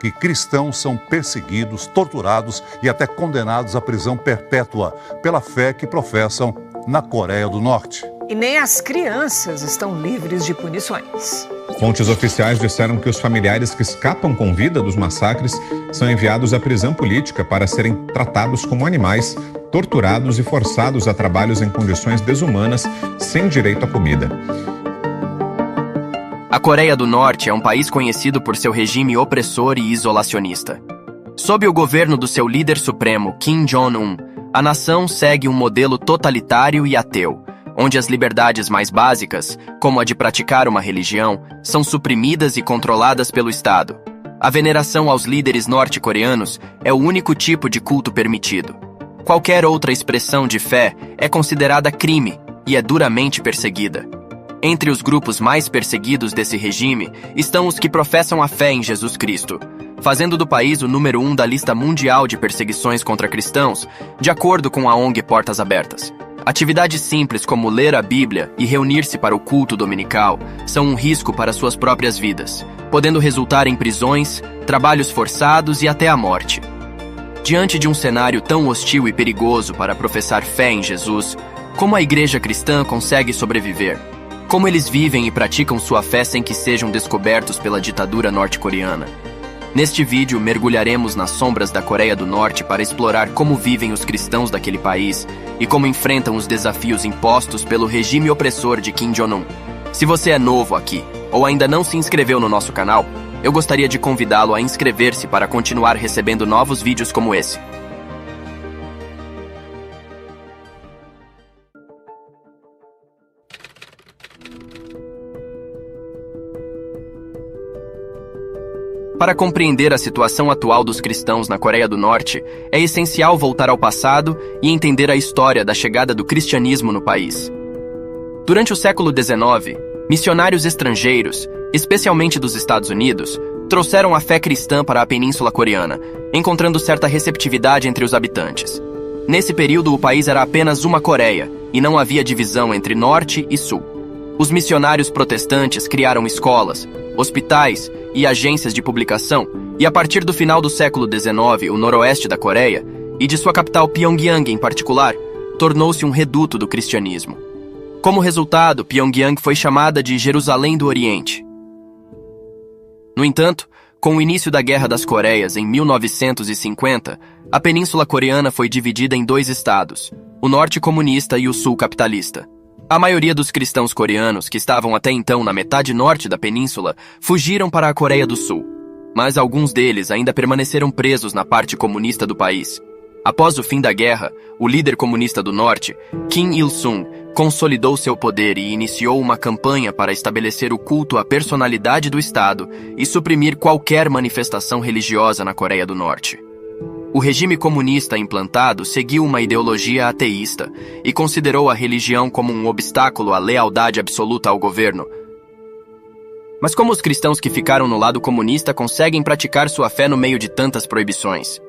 que cristãos são perseguidos, torturados e até condenados à prisão perpétua pela fé que professam na Coreia do Norte. E nem as crianças estão livres de punições. Fontes oficiais disseram que os familiares que escapam com vida dos massacres são enviados à prisão política para serem tratados como animais, torturados e forçados a trabalhos em condições desumanas, sem direito à comida. A Coreia do Norte é um país conhecido por seu regime opressor e isolacionista. Sob o governo do seu líder supremo, Kim Jong-un, a nação segue um modelo totalitário e ateu, onde as liberdades mais básicas, como a de praticar uma religião, são suprimidas e controladas pelo Estado. A veneração aos líderes norte-coreanos é o único tipo de culto permitido. Qualquer outra expressão de fé é considerada crime e é duramente perseguida. Entre os grupos mais perseguidos desse regime estão os que professam a fé em Jesus Cristo, fazendo do país o número 1 da lista mundial de perseguições contra cristãos, de acordo com a ONG Portas Abertas. Atividades simples como ler a Bíblia e reunir-se para o culto dominical são um risco para suas próprias vidas, podendo resultar em prisões, trabalhos forçados e até a morte. Diante de um cenário tão hostil e perigoso para professar fé em Jesus, como a igreja cristã consegue sobreviver? Como eles vivem e praticam sua fé sem que sejam descobertos pela ditadura norte-coreana? Neste vídeo, mergulharemos nas sombras da Coreia do Norte para explorar como vivem os cristãos daquele país e como enfrentam os desafios impostos pelo regime opressor de Kim Jong-un. Se você é novo aqui ou ainda não se inscreveu no nosso canal, eu gostaria de convidá-lo a inscrever-se para continuar recebendo novos vídeos como esse. Para compreender a situação atual dos cristãos na Coreia do Norte, é essencial voltar ao passado e entender a história da chegada do cristianismo no país. Durante o século XIX, missionários estrangeiros, especialmente dos Estados Unidos, trouxeram a fé cristã para a Península Coreana, encontrando certa receptividade entre os habitantes. Nesse período, o país era apenas uma Coreia, e não havia divisão entre Norte e Sul. Os missionários protestantes criaram escolas, hospitais e agências de publicação, e a partir do final do século XIX, o noroeste da Coreia, e de sua capital Pyongyang em particular, tornou-se um reduto do cristianismo. Como resultado, Pyongyang foi chamada de Jerusalém do Oriente. No entanto, com o início da Guerra das Coreias em 1950, a Península Coreana foi dividida em dois estados, o norte comunista e o sul capitalista. A maioria dos cristãos coreanos, que estavam até então na metade norte da península, fugiram para a Coreia do Sul. Mas alguns deles ainda permaneceram presos na parte comunista do país. Após o fim da guerra, o líder comunista do norte, Kim Il-sung, consolidou seu poder e iniciou uma campanha para estabelecer o culto à personalidade do Estado e suprimir qualquer manifestação religiosa na Coreia do Norte. O regime comunista implantado seguiu uma ideologia ateísta e considerou a religião como um obstáculo à lealdade absoluta ao governo. Mas como os cristãos que ficaram no lado comunista conseguem praticar sua fé no meio de tantas proibições?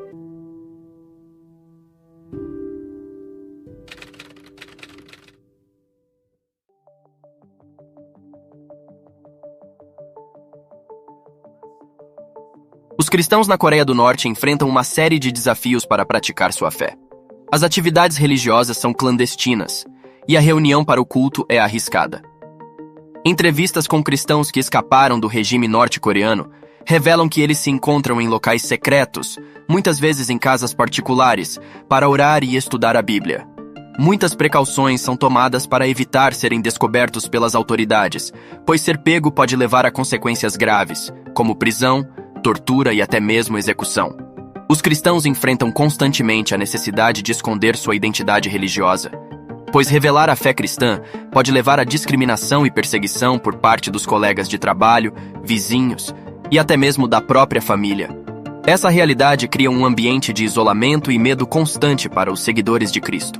Os cristãos na Coreia do Norte enfrentam uma série de desafios para praticar sua fé. As atividades religiosas são clandestinas e a reunião para o culto é arriscada. Entrevistas com cristãos que escaparam do regime norte-coreano revelam que eles se encontram em locais secretos, muitas vezes em casas particulares, para orar e estudar a Bíblia. Muitas precauções são tomadas para evitar serem descobertos pelas autoridades, pois ser pego pode levar a consequências graves, como prisão, tortura e até mesmo execução. Os cristãos enfrentam constantemente a necessidade de esconder sua identidade religiosa, pois revelar a fé cristã pode levar à discriminação e perseguição por parte dos colegas de trabalho, vizinhos e até mesmo da própria família. Essa realidade cria um ambiente de isolamento e medo constante para os seguidores de Cristo.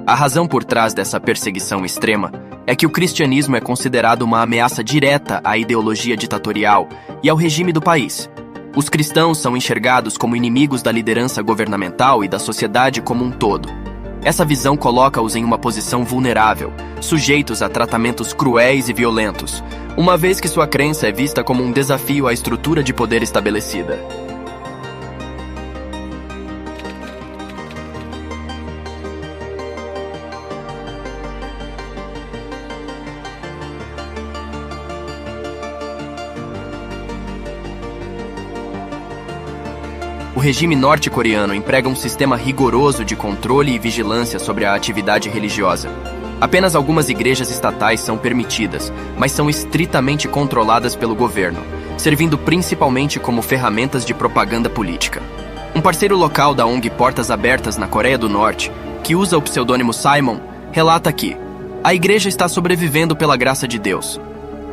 A razão por trás dessa perseguição extrema é que o cristianismo é considerado uma ameaça direta à ideologia ditatorial e ao regime do país. Os cristãos são enxergados como inimigos da liderança governamental e da sociedade como um todo. Essa visão coloca-os em uma posição vulnerável, sujeitos a tratamentos cruéis e violentos, uma vez que sua crença é vista como um desafio à estrutura de poder estabelecida. o regime norte-coreano emprega um sistema rigoroso de controle e vigilância sobre a atividade religiosa. Apenas algumas igrejas estatais são permitidas, mas são estritamente controladas pelo governo, servindo principalmente como ferramentas de propaganda política. Um parceiro local da ONG Portas Abertas na Coreia do Norte, que usa o pseudônimo Simon, relata que a igreja está sobrevivendo pela graça de Deus.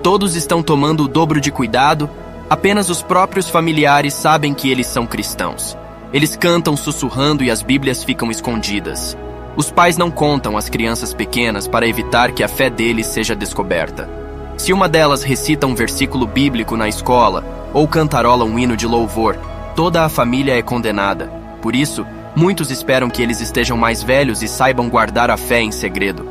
Todos estão tomando o dobro de cuidado, apenas os próprios familiares sabem que eles são cristãos. Eles cantam sussurrando e as Bíblias ficam escondidas. Os pais não contam às crianças pequenas para evitar que a fé deles seja descoberta. Se uma delas recita um versículo bíblico na escola ou cantarola um hino de louvor, toda a família é condenada. Por isso, muitos esperam que eles estejam mais velhos e saibam guardar a fé em segredo.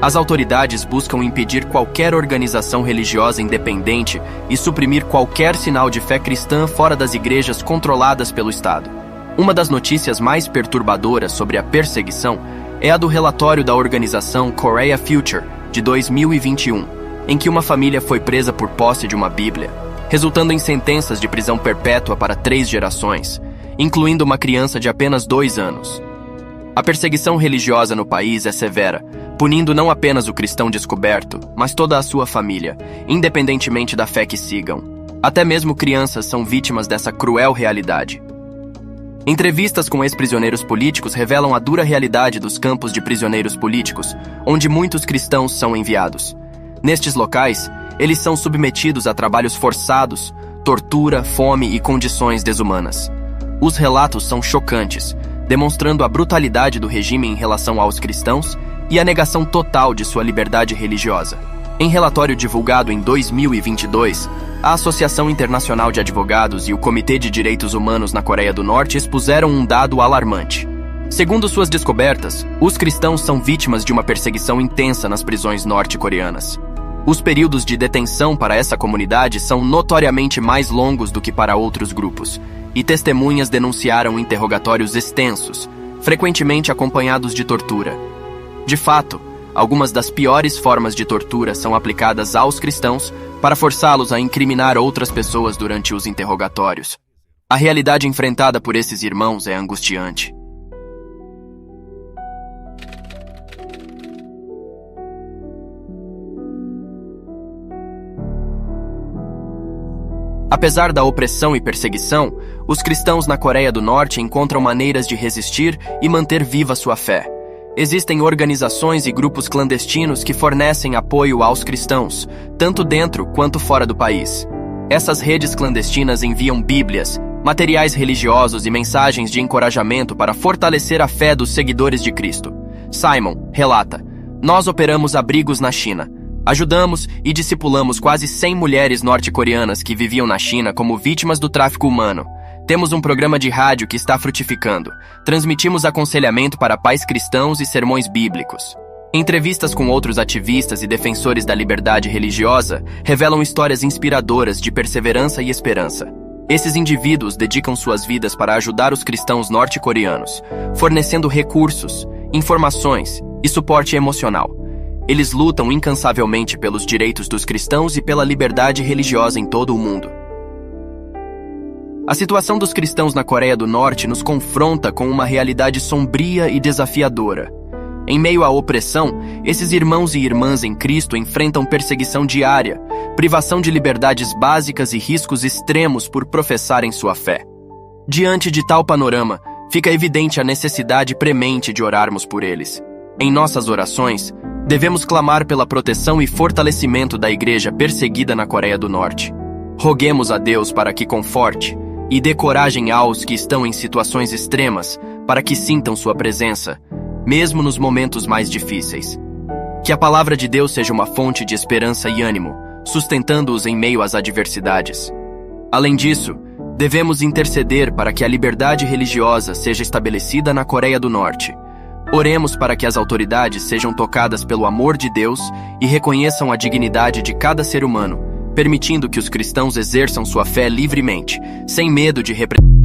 As autoridades buscam impedir qualquer organização religiosa independente e suprimir qualquer sinal de fé cristã fora das igrejas controladas pelo Estado. Uma das notícias mais perturbadoras sobre a perseguição é a do relatório da organização Korea Future, de 2021, em que uma família foi presa por posse de uma Bíblia, resultando em sentenças de prisão perpétua para 3 gerações, incluindo uma criança de apenas 2 anos. A perseguição religiosa no país é severa, punindo não apenas o cristão descoberto, mas toda a sua família, independentemente da fé que sigam. Até mesmo crianças são vítimas dessa cruel realidade. Entrevistas com ex-prisioneiros políticos revelam a dura realidade dos campos de prisioneiros políticos, onde muitos cristãos são enviados. Nestes locais, eles são submetidos a trabalhos forçados, tortura, fome e condições desumanas. Os relatos são chocantes, demonstrando a brutalidade do regime em relação aos cristãos e a negação total de sua liberdade religiosa. Em relatório divulgado em 2022, a Associação Internacional de Advogados e o Comitê de Direitos Humanos na Coreia do Norte expuseram um dado alarmante. Segundo suas descobertas, os cristãos são vítimas de uma perseguição intensa nas prisões norte-coreanas. Os períodos de detenção para essa comunidade são notoriamente mais longos do que para outros grupos, e testemunhas denunciaram interrogatórios extensos, frequentemente acompanhados de tortura. De fato, algumas das piores formas de tortura são aplicadas aos cristãos para forçá-los a incriminar outras pessoas durante os interrogatórios. A realidade enfrentada por esses irmãos é angustiante. Apesar da opressão e perseguição, os cristãos na Coreia do Norte encontram maneiras de resistir e manter viva sua fé. Existem organizações e grupos clandestinos que fornecem apoio aos cristãos, tanto dentro quanto fora do país. Essas redes clandestinas enviam Bíblias, materiais religiosos e mensagens de encorajamento para fortalecer a fé dos seguidores de Cristo. Simon relata: "Nós operamos abrigos na China. Ajudamos e discipulamos quase 100 mulheres norte-coreanas que viviam na China como vítimas do tráfico humano. Temos um programa de rádio que está frutificando. Transmitimos aconselhamento para pais cristãos e sermões bíblicos." Entrevistas com outros ativistas e defensores da liberdade religiosa revelam histórias inspiradoras de perseverança e esperança. Esses indivíduos dedicam suas vidas para ajudar os cristãos norte-coreanos, fornecendo recursos, informações e suporte emocional. Eles lutam incansavelmente pelos direitos dos cristãos e pela liberdade religiosa em todo o mundo. A situação dos cristãos na Coreia do Norte nos confronta com uma realidade sombria e desafiadora. Em meio à opressão, esses irmãos e irmãs em Cristo enfrentam perseguição diária, privação de liberdades básicas e riscos extremos por professarem sua fé. Diante de tal panorama, fica evidente a necessidade premente de orarmos por eles. Em nossas orações, devemos clamar pela proteção e fortalecimento da igreja perseguida na Coreia do Norte. Roguemos a Deus para que conforte e dê coragem aos que estão em situações extremas, para que sintam sua presença, mesmo nos momentos mais difíceis. Que a palavra de Deus seja uma fonte de esperança e ânimo, sustentando-os em meio às adversidades. Além disso, devemos interceder para que a liberdade religiosa seja estabelecida na Coreia do Norte. Oremos para que as autoridades sejam tocadas pelo amor de Deus e reconheçam a dignidade de cada ser humano, permitindo que os cristãos exerçam sua fé livremente, sem medo de repressão.